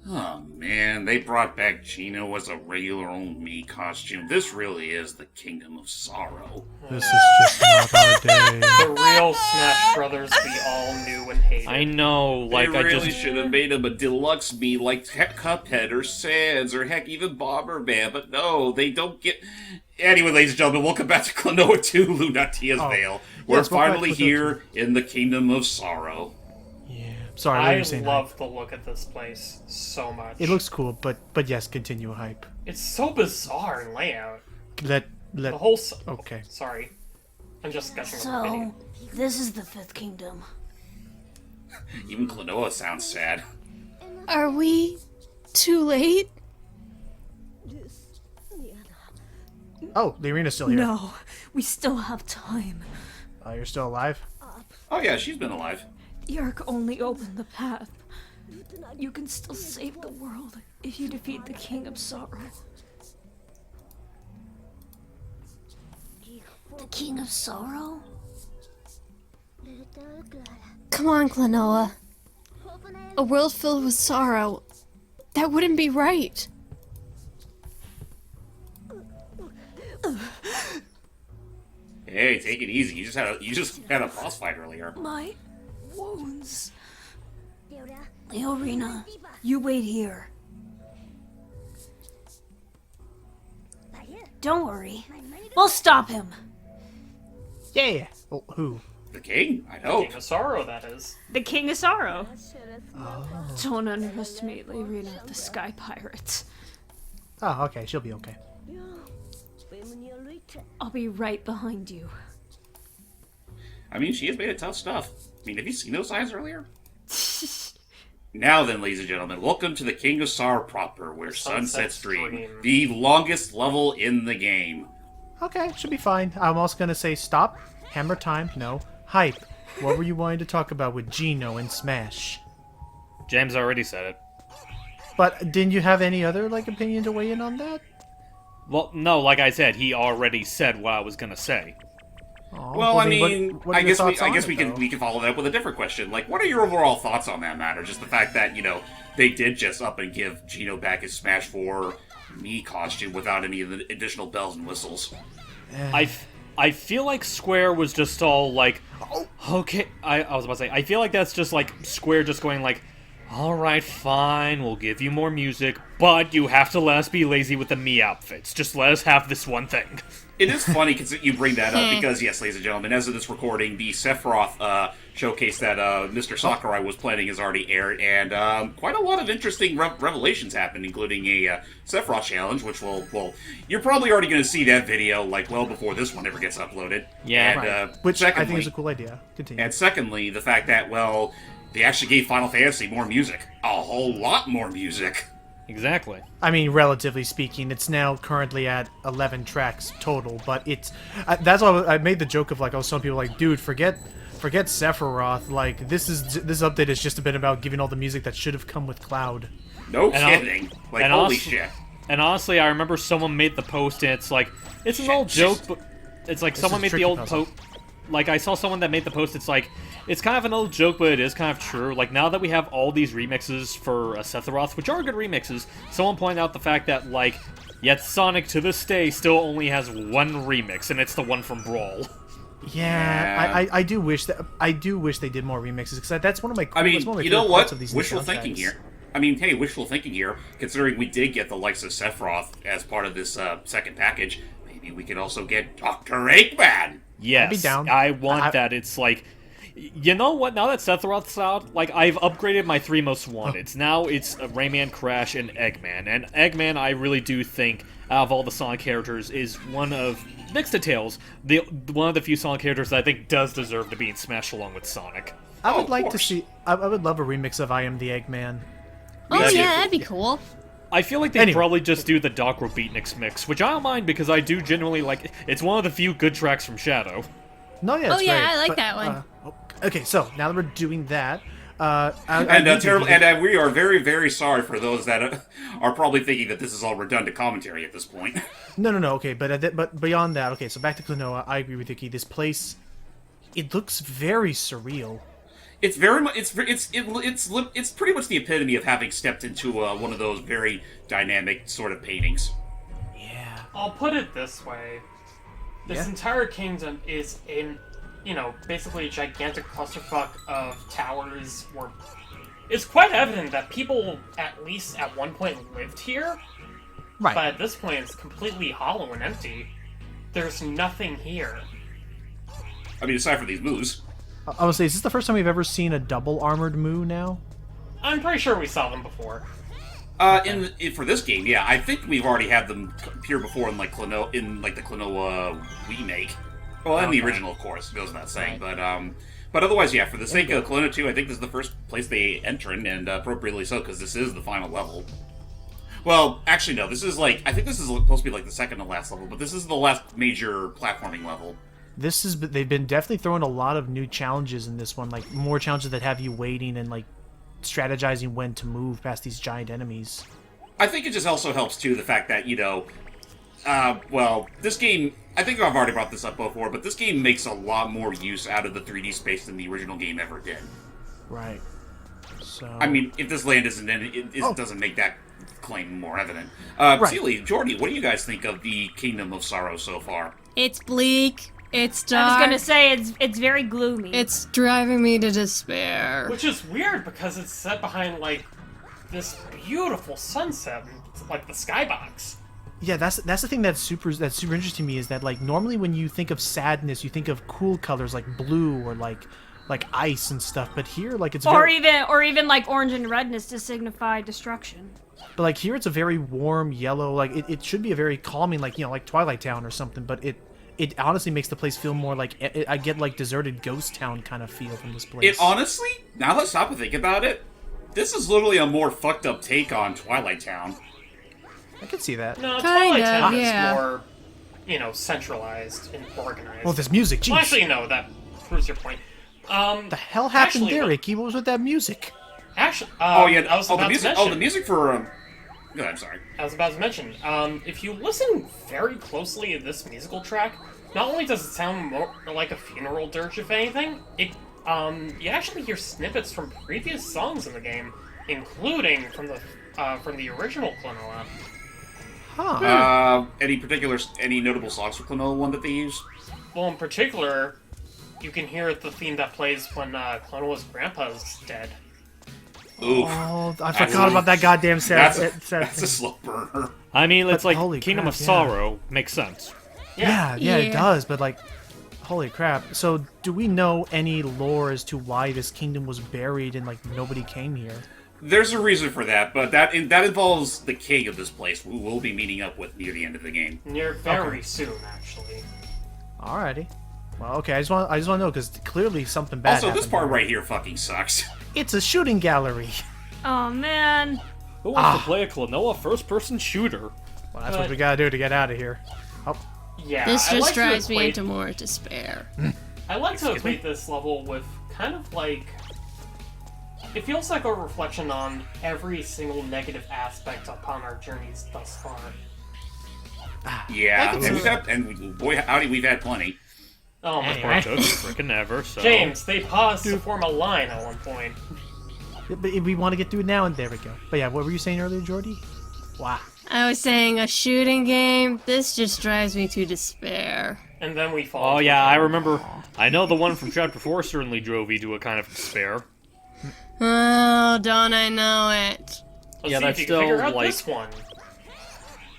Oh man, they brought back Gino as a regular old me costume. This really is the Kingdom of Sorrow. This is just not our day. The real Smash Brothers we all knew and hated. I know, like, They I really just... should have made him a deluxe me like Cuphead or Sans or heck even Bomberman, but no, they don't get... Anyway, ladies and gentlemen, welcome back to Klonoa 2, Lunatea's Veil. We're yes, welcome finally back to Klonoa here in the Kingdom of Sorrow. Yeah. Sorry, what were I you saying? love the look of this place so much. It looks cool, but yes, continue hype. It's so bizarre in layout. Let The whole... Okay. Sorry. I'm just gushing So, over the video. this is the Fifth Kingdom. Even Klonoa sounds sad. Are we too late? Oh, the arena's still here. No, we still have time. You're still alive? Oh yeah, she's been alive. The Ark only opened the path. You can still save the world if you defeat the King of Sorrow. The King of Sorrow? Come on, Klonoa. A world filled with sorrow. That wouldn't be right. Hey, take it easy. You just had a boss fight earlier. My wounds. Leorina, you wait here. Don't worry. We'll stop him. Yeah. Oh, who? The king? I hope. King of Sorrow, that is. The King of Sorrow. Don't underestimate Leorina, the Sky Pirates. Oh, okay. She'll be okay. I'll be right behind you. I mean, she has made it tough stuff. I mean, have you seen those eyes earlier? Now then, ladies and gentlemen, welcome to the King of Sorrow proper, where Sunset Dream, the longest level in the game. Okay, should be fine. I'm also gonna say stop. Hammer time. No. Hype. What were you wanting to talk about with Gino and Smash? James already said it. But didn't you have any other opinion to weigh in on that? Well, no, like I said, he already said what I was gonna say. Aw, Well, I then mean, what are I your guess thoughts on we it, can though? we can follow that up with a different question. Like, what are your overall thoughts on that matter? Just the fact that they did just up and give Gino back his Smash 4 me costume without any of the additional bells and whistles. I feel like Square was just all like, okay, I was about to say, I feel like that's just like Square just going like, alright, fine, we'll give you more music, but you have to let us be lazy with the me outfits. Just let us have this one thing. It is funny you bring that up because, yes, ladies and gentlemen, as of this recording, the Sephiroth showcase that Mr. Sakurai was planning has already aired, and quite a lot of interesting revelations happened, including a Sephiroth challenge, which you're probably already going to see that video, well before this one ever gets uploaded. Yeah. And, Right. Which secondly, I think is a cool idea. Continue. And secondly, the fact that, they actually gave Final Fantasy more music. A whole lot more music. Exactly. I mean, relatively speaking, it's now currently at 11 tracks total, but it's... that's why I made the joke of, some people dude, forget Sephiroth, this update has just been about giving all the music that should have come with Cloud. No And kidding. and Holy also- shit. And honestly, I remember someone made the post, and it's an old joke, but it's someone is made the tricky old puzzle. post. I saw someone that made the post, it's kind of an old joke, but it is kind of true. Now that we have all these remixes for Sephiroth, which are good remixes, someone pointed out the fact that, yet Sonic to this day still only has one remix, and it's the one from Brawl. Yeah. I do wish they did more remixes, because that's one of my I mean, that's one of my you know favorite what? parts of these new Wishful thinking soundtracks. here. I mean, hey, wishful thinking here. Considering we did get the likes of Sephiroth as part of this second package, maybe we could also get Dr. Eggman. Yes, be down. I want that. It's you know what? Now that Sephiroth's out, I've upgraded my 3 most wanteds. Now it's Rayman, Crash, and Eggman. And Eggman, I really do think, out of all the Sonic characters, is one of, next to Tails, one of the few Sonic characters that I think does deserve to be in Smash along with Sonic. I would of like to course. see... I would love a remix of I Am the Eggman. Oh That'd be yeah, cool. that'd be cool. I feel like they Anyway. probably just do the Docro Beatniks mix, which I don't mind because I do genuinely like. It's one of the few good tracks from Shadow. No, yeah, Oh, it's yeah, great, I like but, that one. Okay, so now that we're doing that, I And we are very, very sorry for those that are probably thinking that this is all redundant commentary at this point. No, okay, but beyond that, okay, so back to Klonoa, I agree with Yuki. This place, it looks very surreal. It's very much it's pretty much the epitome of having stepped into one of those very dynamic sort of paintings. Yeah. I'll put it this way. This Yeah. entire kingdom is in, basically a gigantic clusterfuck of towers where it's quite evident that people, at least at one point, lived here, Right. but at this point it's completely hollow and empty. There's nothing here. I mean, aside from these moves. I would say, is this the first time we've ever seen a double armored Moo now? I'm pretty sure we saw them before. For this game, yeah, I think we've already had them appear before in like the Klonoa remake. Well, and the original, of course, goes without saying. But otherwise, yeah, for the sake of Klonoa 2, I think this is the first place they enter in, and appropriately so, because this is the final level. Well, actually, no, I think this is supposed to be like the second to last level, but this is the last major platforming level. They've been definitely throwing a lot of new challenges in this one, like more challenges that have you waiting and like strategizing when to move past these giant enemies. I think it just also helps too the fact that this game. I think I've already brought this up before, but this game makes a lot more use out of the 3D space than the original game ever did. Right. So. I mean, if this land isn't in it, doesn't make that claim more evident. Right. Sealy, Jordy, what do you guys think of the Kingdom of Sorrow so far? It's bleak. It's dark. I was gonna say it's very gloomy. It's driving me to despair. Which is weird because it's set behind like this beautiful sunset, like the skybox. Yeah, that's the thing that's super interesting to me is that like normally when you think of sadness, you think of cool colors like blue or like ice and stuff, but here like it's or even like orange and redness to signify destruction. But like here it's a very warm yellow, like it should be a very calming like like Twilight Town or something, but it honestly makes the place feel more like I get like deserted ghost town kind of feel from this place. It honestly, now that I stop and think about it, this is literally a more fucked up take on Twilight Town. I can see that. No, Kind Twilight of, Town yeah. is more, centralized and organized. Oh, this music, jeez. Well, actually, no, that proves your point. The hell happened actually, there, Icky? What was with that music? Actually, Oh yeah, I was about the music. to mention, Oh, the music for. Go ahead, I'm sorry. I was about to mention, if you listen very closely to this musical track, not only does it sound more like a funeral dirge, if anything, you actually hear snippets from previous songs in the game, including from the original Klonoa. Huh. Any notable songs for Klonoa 1 that they use? Well, in particular, you can hear the theme that plays when Klonoa's grandpa's dead. Oof. Oh, I forgot about that goddamn sad. That's a slow burner. I mean, it's But like holy Kingdom crap, of yeah. Sorrow makes sense. Yeah, it Yeah. does, but like, holy crap. So, do we know any lore as to why this kingdom was buried and like nobody came here? There's a reason for that, but that involves the king of this place, who we'll be meeting up with near the end of the game. Near very soon, actually. Alrighty. Well, okay. I just want to know because clearly something bad. Also, this happened part there. right here fucking sucks. It's a shooting gallery. Oh man. Who wants to play a Klonoa first-person shooter? Well, that's what we gotta do to get out of here. Oh, Yeah, This I just like to drives me equate- into more despair. I like to equate this level with kind of like... It feels like a reflection on every single negative aspect upon our journeys thus far. Yeah, can and see boy howdy, we've had plenty. Oh my Anyway. god. Took frickin' ever, so... James, they paused to form a line at one point. but we want to get through it now, and there we go. But yeah, what were you saying earlier, Jordy? Wow. I was saying a shooting game. This just drives me to despair. And then we fall. Oh into yeah, a I tunnel. remember. I know the one from Chapter 4 certainly drove you to a kind of despair. Oh, don't I know it? Let's Yeah, see that's if you can figure still, out like- this one.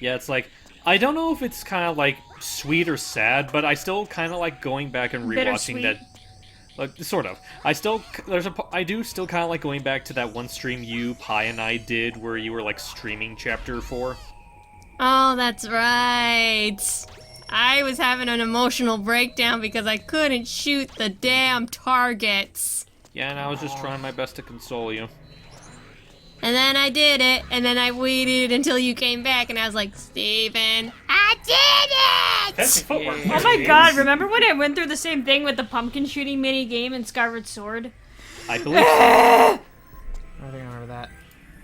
Yeah, it's like, I don't know if it's kind of like sweet or sad, but I still kind of like going back and rewatching Bittersweet. that. Like, sort of. I do still kind of like going back to that one stream you, Pi, and I did where you were like streaming Chapter 4. Oh, that's right. I was having an emotional breakdown because I couldn't shoot the damn targets. Yeah, and I was just trying my best to console you. And then I did it, and then I waited until you came back, and I was like, Steven, I did Fancy it! footwork. Oh my god, remember when I went through the same thing with the pumpkin shooting mini game in Skyward Sword? I believe. I think I remember that.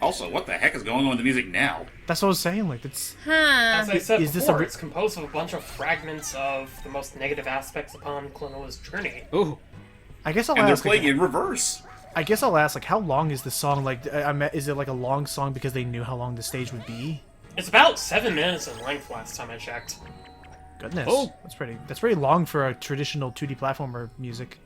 Also, what the heck is going on with the music now? That's what I was saying. Like, it's Huh. As I said Is this before, a- it's composed of a bunch of fragments of the most negative aspects upon Klonoa's journey. Ooh. I guess I'll And they're ask. playing in reverse. I guess I'll ask, like, how long is the song? Like, is it like a long song because they knew how long the stage would be? It's about 7 minutes in length last time I checked. Goodness. Oh. That's pretty long for a traditional 2D platformer music.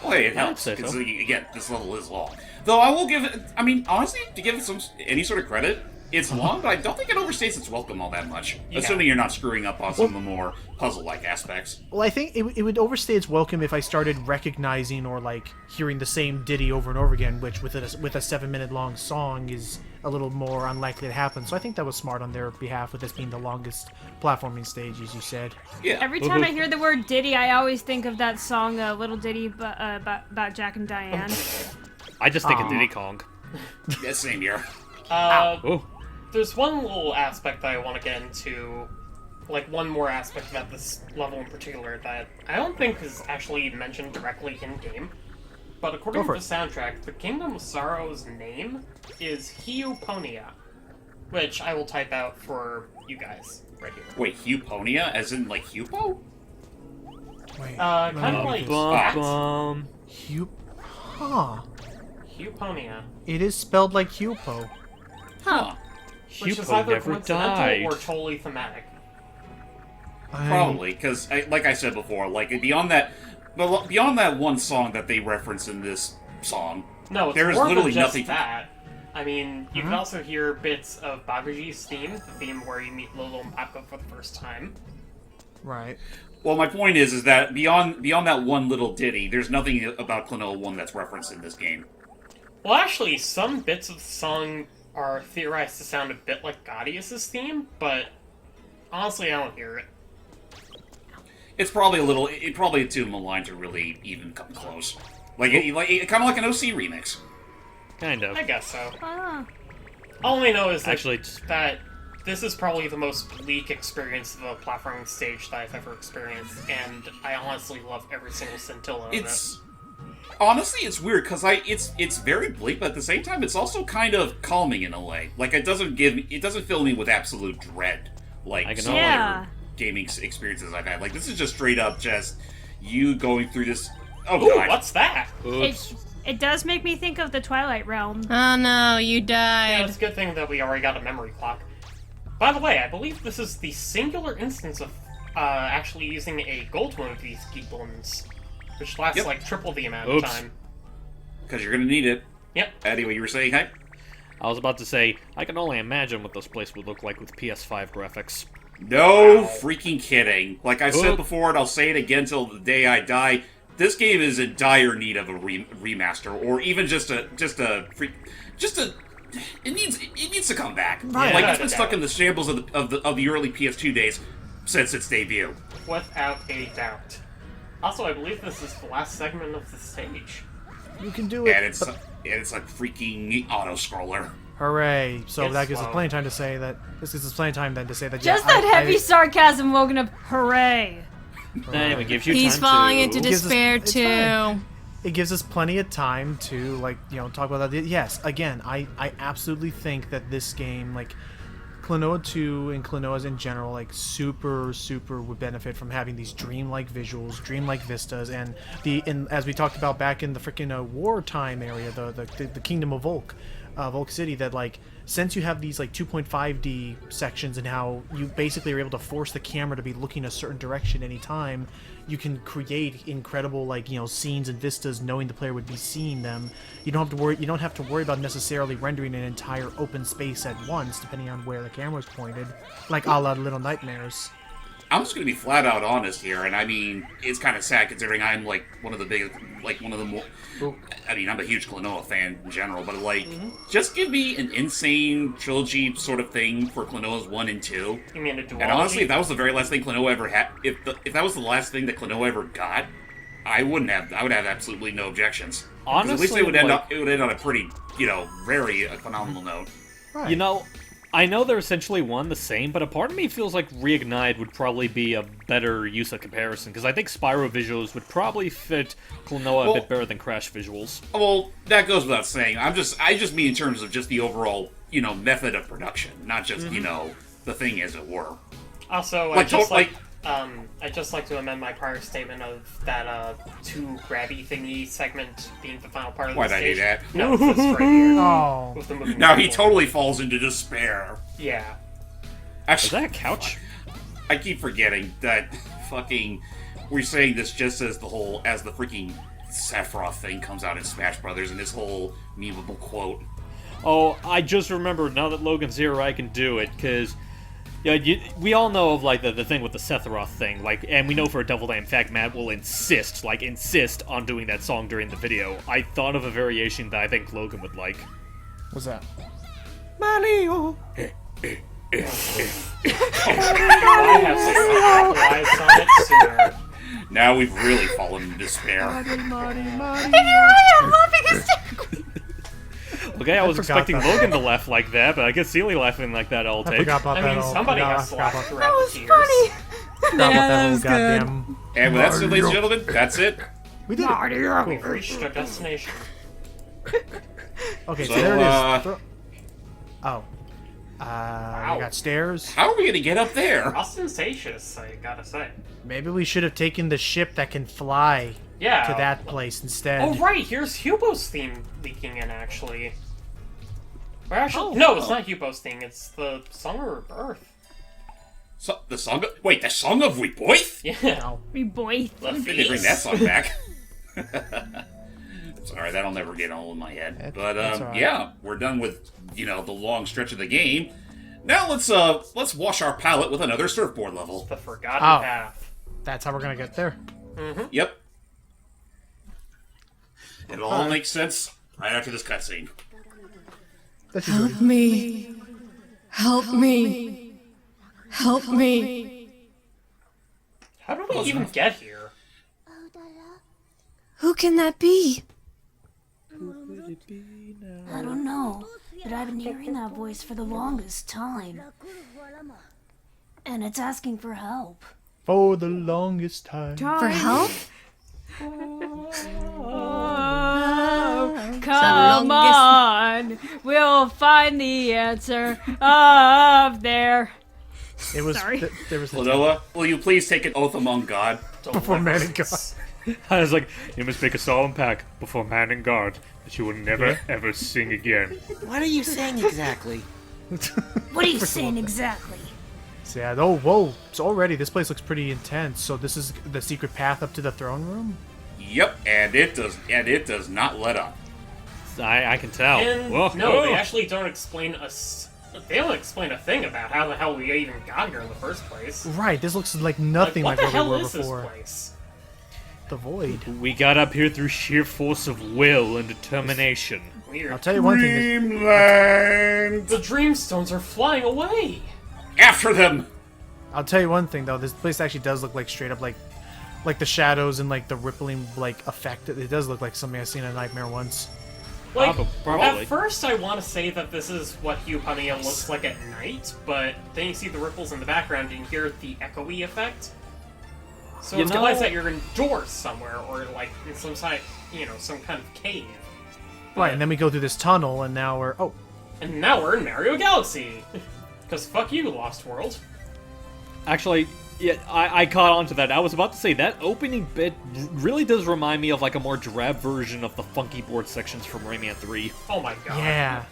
Well, hey, it helps, say because, so. again, this level is long. Though I will give it, I mean, honestly, to give it any sort of credit, it's long, but I don't think it overstays its welcome all that much. Yeah. Assuming you're not screwing up on some of the more puzzle-like aspects. Well, I think it would overstay its welcome if I started recognizing or, like, hearing the same ditty over and over again, which with a 7-minute long song is a little more unlikely to happen. So I think that was smart on their behalf with this being the longest platforming stage, as you said. Yeah. Every time I hear the word Diddy, I always think of that song, Little Diddy, about Jack and Diane. I just think of Diddy Kong. Yeah, same here. Oh. There's one little aspect that I want to get into, like one more aspect about this level in particular that I don't think is actually mentioned directly in-game. But according to for the it. soundtrack, the Kingdom of Sorrow's name is Heuponia, which I will type out for you guys right here. Wait, Huponia? As in, like, Hupo? Wait. Kind of like that. Bum. Huh. Heuponia, It is spelled like Hupo. Huh. which is Hupo either never coincidental died. or totally thematic. Probably, because, like I said before, like, beyond that one song that they reference in this song, No, it's there is more literally than just nothing. that. I mean, you can also hear bits of Babaji's theme, the theme where you meet Lolo and Paco for the first time. Right. Well, my point is that beyond that one little ditty, there's nothing about Klonoa 1 that's referenced in this game. Well, actually, some bits of the song are theorized to sound a bit like Gaudius's theme, but honestly, I don't hear it. It's probably probably too malign to really even come close. Like kind of like an OC remix. Kind of. I guess so. Ah. All I know is that, Actually, that this is probably the most bleak experience of a platforming stage that I've ever experienced, and I honestly love every single scintilla of it. Honestly, it's weird because it's very bleak, but at the same time, it's also kind of calming in a way. Like it doesn't fill me with absolute dread like I can some Yeah. other gaming experiences I've had. Like this is just straight up just you going through this. Oh Ooh, god, what's that? oops. It does make me think of the Twilight Realm. Oh no, you Yeah, died. it's a good thing that we already got a memory clock. By the way, I believe this is the singular instance of actually using a gold one of these geek balloons, which lasts Yep. like triple the amount Oops. of time. because you're gonna need it. Yep. Anyway, you were saying, hey? I was about to say, I can only imagine what this place would look like with PS5 graphics. No Wow. freaking kidding. Like I've said Oop. before, and I'll say it again till the day I die. This game is in dire need of a remaster, or even it needs to come back. Right. Like Yeah, it's been no stuck doubt. in the shambles of the early PS2 days since its debut. Without a doubt. Also, I believe this is the last segment of the stage. You can do it. And it's a freaking auto scroller. Hooray! So It's that gives us slow. plenty of time to say that. This gives us plenty of time then to say that. Just yeah, that heavy sarcasm woken up. Hooray! Anyway, gives you He's time falling to... into Gives us- despair it's too. fine. It gives us plenty of time to talk about that. Yes, again, I absolutely think that this game, like Klonoa 2 and Klonoas in general, like super would benefit from having these dreamlike visuals, dreamlike vistas, and as we talked about back in the freaking wartime area, the Kingdom of Volk City, that like since you have these like 2.5D sections and how you basically are able to force the camera to be looking a certain direction anytime, you can create incredible scenes and vistas knowing the player would be seeing them. You don't have to worry about necessarily rendering an entire open space at once depending on where the camera's pointed, like a la Little Nightmares. I'm just gonna be flat out honest here, and I mean it's kind of sad considering I'm like one of the more. I mean, I'm a huge Klonoa fan in general, but like, just give me an insane trilogy sort of thing for Klonoa's 1 and 2. You mean a duology? And honestly, if that was the very last thing Klonoa ever had, if that was the last thing that Klonoa ever got, I would have absolutely no objections. 'Cause at least Honestly, it would end like- on a pretty, very phenomenal note. Right. You know, I know they're essentially one the same, but a part of me feels like Reignite would probably be a better use of comparison, because I think Spyro visuals would probably fit Klonoa a bit better than Crash visuals. Well, that goes without saying. I just mean in terms of just the overall, method of production, not just, the thing as it were. Also, Like, I'd just like to amend my prior statement of that two grabby thingy segment being the final part of the Why'd I do stage. that? No, it's this right here. Oh. With the moving Now he grapple. totally falls into despair. Yeah. Is Actually, that a couch? I keep forgetting that fucking... We're saying this just as the freaking Sephiroth thing comes out in Smash Brothers, and this whole memeable quote. Oh, I just remembered now that Logan's here, I can do it, because... Yeah, we all know of, like, the thing with the Sephiroth thing, like, and we know for a double that, in fact, Matt will insist on doing that song during the video. I thought of a variation that I think Logan would like. What's that? Mario! I have capitalized on it sooner. Now we've really fallen into despair. Okay, I was forgot expecting that. Logan to laugh like that, but I guess Sealy laughing like that all I take. forgot about I that. mean, all- somebody forgot- has to forgot laugh about- throughout the tears. forgot about that whole goddamn... And with that said, ladies and gentlemen, that's it. We did it. We've reached our destination. Okay, so, So, there it is. uh, Oh. We got stairs. How are we gonna get up there? Ostentatious, I gotta say. Maybe we should have taken the ship that can fly Yeah. to that place instead. Oh, right, here's Hubo's theme leaking in, actually. Or actually, no, it's not Hubo's theme, it's the Song of Rebirth. So, the song of... Wait, the Song of Rebirth? Yeah. We boy. Let's bring that song back. Sorry, that'll never get all in my head. But that's all right. yeah, we're done with the long stretch of the game. Now let's wash our palate with another surfboard level. The Forgotten Oh. Path. That's how we're gonna get there. Yep. It'll all make sense right after this cutscene. That's usually... Help me. Help me. Help me. How did we even get here? Who can that be? I don't know, but I've been hearing that voice for the longest time. And it's asking for help. For the longest time. For help? Come longest- on, we'll find the answer up there. It was... Sorry. There was the... Klonoa, will you please take an oath among God? Before man and God. I was like, you must make a solemn pact before man and God that you will never ever sing again. What are you saying exactly? What are you saying exactly? So yeah, oh, whoa. So already, this place looks pretty intense. So this is the secret path up to the throne room? Yep, and it does not let up. I can tell. And Whoa, no, whoa. they actually don't explain They don't explain a thing about how the hell we even got here in the first place. Right, this looks like nothing what like the where hell we were is before. this place? The void. We got up here through sheer force of will and determination. Weird. I'll tell you one thing. Dreamland! The Dreamstones are flying away! After them! I'll tell you one thing though. This place actually does look like straight up like the shadows and like the rippling like effect. It does look like something I've seen in a Nightmare once. Like, Probably. at first I want to say that this is what Hugh Punnia looks like at night, but then you see the ripples in the background and you hear the echoey effect. So You it implies know- that you're indoors somewhere, or like in some side, some kind of cave. Right, and then we go through this tunnel, and now we're And now we're in Mario Galaxy! Because fuck you, Lost World. Actually, yeah, I caught on to that. I was about to say, that opening bit really does remind me of like a more drab version of the funky board sections from Rayman 3. Oh my god. yeah.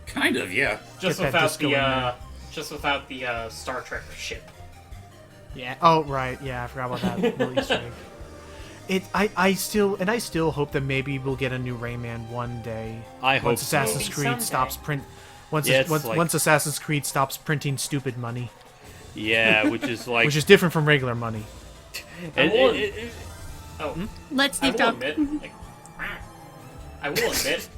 Kind of, yeah. Just Get that without disco the in there. just without the Star Trek ship. Yeah. Oh, right. Yeah, I forgot about that little Easter egg. I still hope that maybe we'll get a new Rayman one day. I hope once so. Assassin's Maybe Creed someday. stops print. Once Yeah, it's once, like- once Assassin's Creed stops printing stupid money, Yeah, which is like... which is different from regular money. Oh, Let's I deep will talk. admit. I will admit.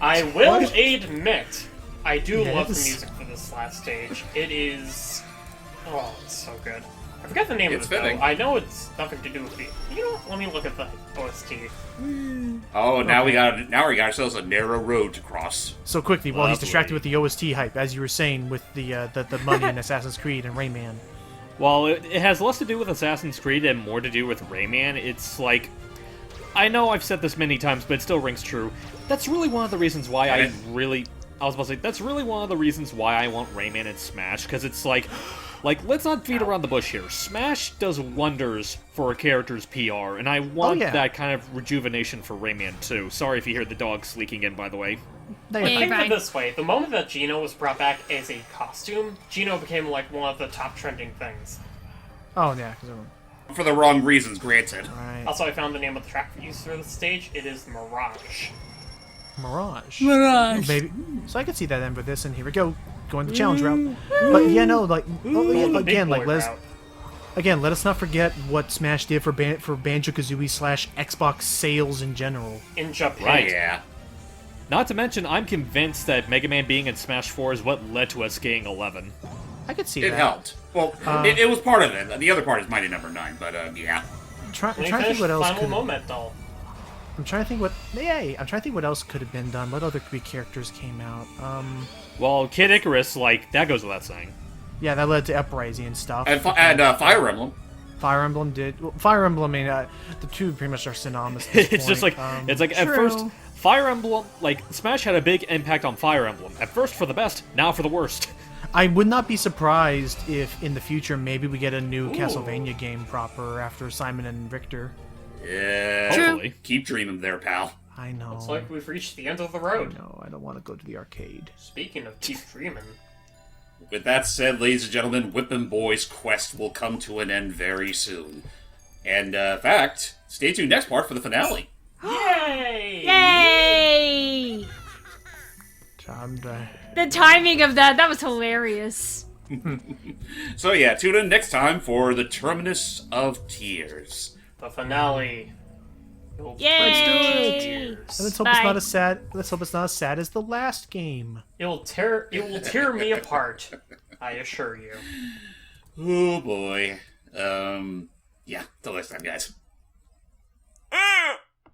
I will admit. I do love the Yes. music for this last stage. It is. Oh, it's so good. I forget the name It's of it fitting. though. I know it's nothing to do with the. You know what? Let me look at the OST. Oh, now we got ourselves a narrow road to cross. So quickly, while he's Lovely. distracted with the OST hype, as you were saying with the money in Assassin's Creed and Rayman. While it has less to do with Assassin's Creed and more to do with Rayman, it's like... I know I've said this many times, but it still rings true. That's really one of the reasons why I Right. really... I was about to say, that's really one of the reasons why I want Rayman and Smash, because it's like, let's not beat around the bush here. Smash does wonders for a character's PR, and I want that kind of rejuvenation for Rayman too. Sorry if you hear the dogs leaking in, by the way. Think of it this way, the moment that Geno was brought back as a costume, Geno became like one of the top trending things. Oh, yeah. For the wrong reasons, granted. Right. Also, I found the name of the track used for the stage. It is Mirage. Mirage. Mirage. Maybe. So I could see that end with this, and here we go. Going the challenge route. But yeah, no, like, again, like, let us not forget what Smash did for Banjo-Kazooie / Xbox sales in general. In Japan. Right. Yeah. Not to mention, I'm convinced that Mega Man being in Smash 4 is what led to us getting 11. I could see It that. helped. Well, it was part of it. The other part is Mighty Number 9, but yeah. I'm trying to think what else Final could. moment, doll. I'm trying to think what. Yay! I'm trying to think what else could have been done. What other characters came out? Well, Kid Icarus, like, that goes without saying. Yeah, that led to Uprising and stuff. And Fire Emblem. Fire Emblem did. Well, Fire Emblem, I mean, the two pretty much are synonymous. At this It's just like, point. it's like, at first, Fire Emblem, like, Smash had a big impact on Fire Emblem. At first for the best, now for the worst. I would not be surprised if in the future maybe we get a new Castlevania game proper after Simon and Richter. Yeah. Hopefully. Keep dreaming there, pal. I know. Looks like we've reached the end of the road. No, I don't want to go to the arcade. Speaking of keep dreaming. With that said, ladies and gentlemen, Whippin' Boy's quest will come to an end very soon. And, in fact, stay tuned next part for the finale. Yay! Yay! The timing of that was hilarious. So yeah, tune in next time for the Terminus of Tears. The finale. Yay! Let's hope it's not as sad. Let's hope it's not as sad as the last game. It will tear me apart. I assure you. Oh boy. Yeah, till next time, guys.